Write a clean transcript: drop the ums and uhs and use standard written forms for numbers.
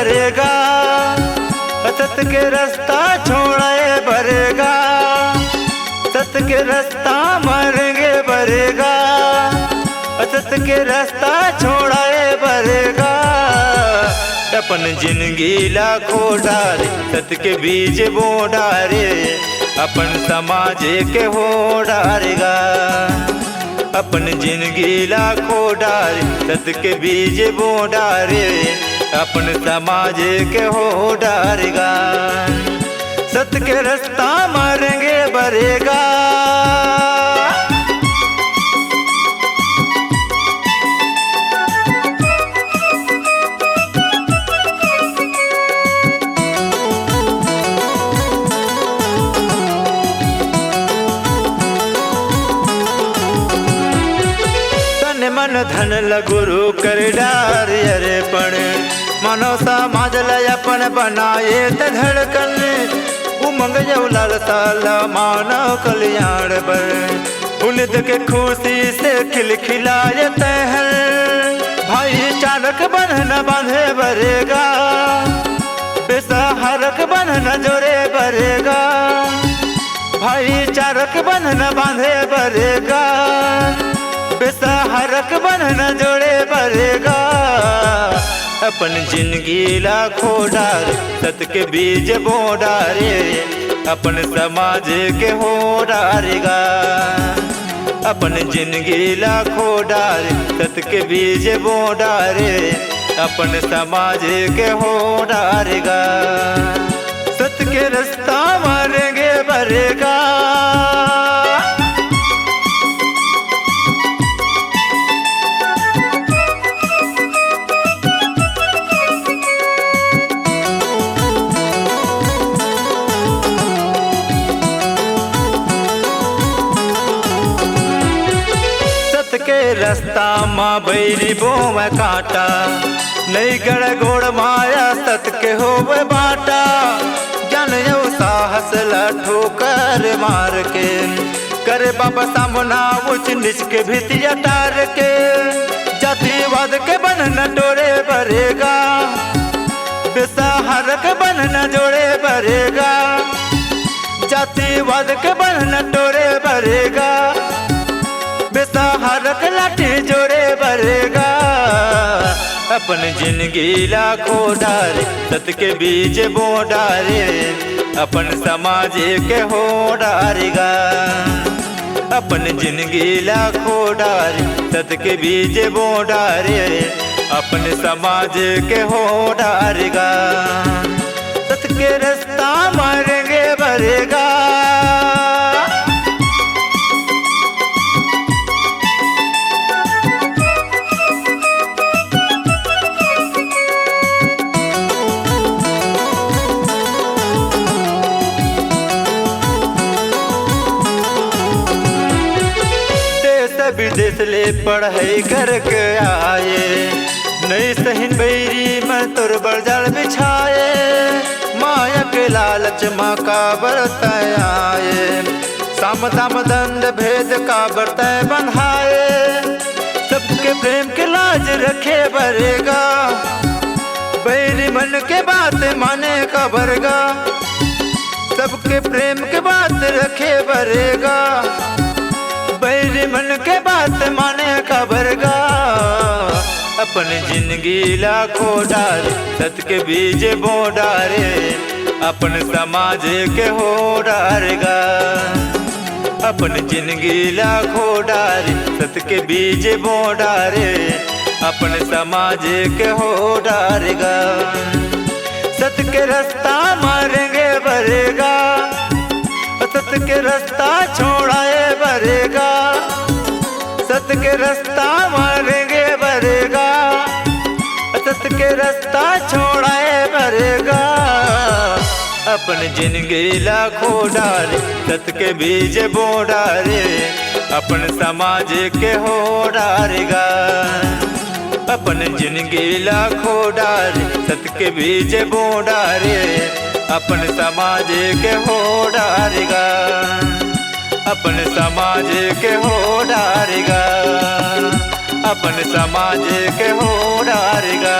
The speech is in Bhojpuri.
बरेगा, सत के रास्ता छोड़ाए बरेगा, सत के रास्ता मारेंगे बरेगा, सत के रास्ता छोड़ाए बरेगा। अपन जिंदगी लाखों डारे, सत के बीज बो डारे, अपन समाज के हो डारेगा। अपन जिंदगी लाखों डारे, सत के बीज बो डारे, अपन समाज के हो डारेगा। सत के रास्ता मारेंगे बरेगा। मन धन लगुरु कर डार अरे पण मानव समाज लय अपन बनाए त धड़कन उमंग जौलाल साला मानव कल्याण पर उन्नत के खुशी से खिलखिलाए तहर भाईचारक बंधन बांधे बरेगा, बेसहारक बंधन जोड़े बरेगा, भाईचारक बंधन बांधे बरेगा, बेसहारक बंधन जोड़े बरेगा। अपन जिंदगी लाखों डारे, सत के बीज बो डारे, अपन समाज के हो डारेगा। अपन जिंदगी लाखों डारे, सत के बीज बो डारे, अपन समाज के हो डारेगा। सत के रास्ता मारेंगे बरेगा। के रास्ता माँ बैरी बो में काटा, नहीं गड़ गोड़ माया सत के हो बाटा। ज्ञान यो साहस लठो कर मार के, करे बाबा सामना उच नीच के भीतिया टार के। जातिवाद के बंधन तोड़े बरेगा, बेसहारक बंधन जोड़े बरेगा, जातिवाद के बंधन तोड़े बरेगा, बेसहारक लाठी जोड़े बरेगा। अपन जिंदगी लाखों डारे, सत के बीज बो डारे, अपन समाज के हो डारेगा। अपन जिंदगी लाखों डारे, सत के बीज बो डारे, अपन समाज के हो डारेगा। सत के रास्ता मारेंगे बरेगा। विदेश ले पढ़ाई करके आए, नहीं सहिन बैरी में तुर बरजाल बिछाए। माया के लालच माँ का बरताए आए, साम दाम दंड भेद का बरताए बंधाए। सबके प्रेम के लाज रखे बरेगा, बैरी मन के बात माने का बरगा। सबके प्रेम के बात रखे बरेगा, बैरी मन के बात माने का बरगा। अपन जिंदगी लाखों डारे, सत के बीज बो डारे, अपन समाज के हो डारेगा। अपन जिंदगी लाखों डारे, सत के बीज बो डारे, अपन समाज के हो डारेगा। सत के रास्ता मारेंगे बरेगा, सत के रास्ता छोड़ाए बरेगा, सत के रास्ता मारेंगे बरेगा, सत के रास्ता छोड़ाए बरेगा। अपन जिंदगी लाखों डारे, सत के बीज बो डारे, अपन समाज के हो डारेगा। अपन जिंदगी लाखों डारे, सत के बीज बो डारे, अपन समाज के हो डारेगा। अपन समाज के हो डारेगा, अपन समाज के हो डारेगा।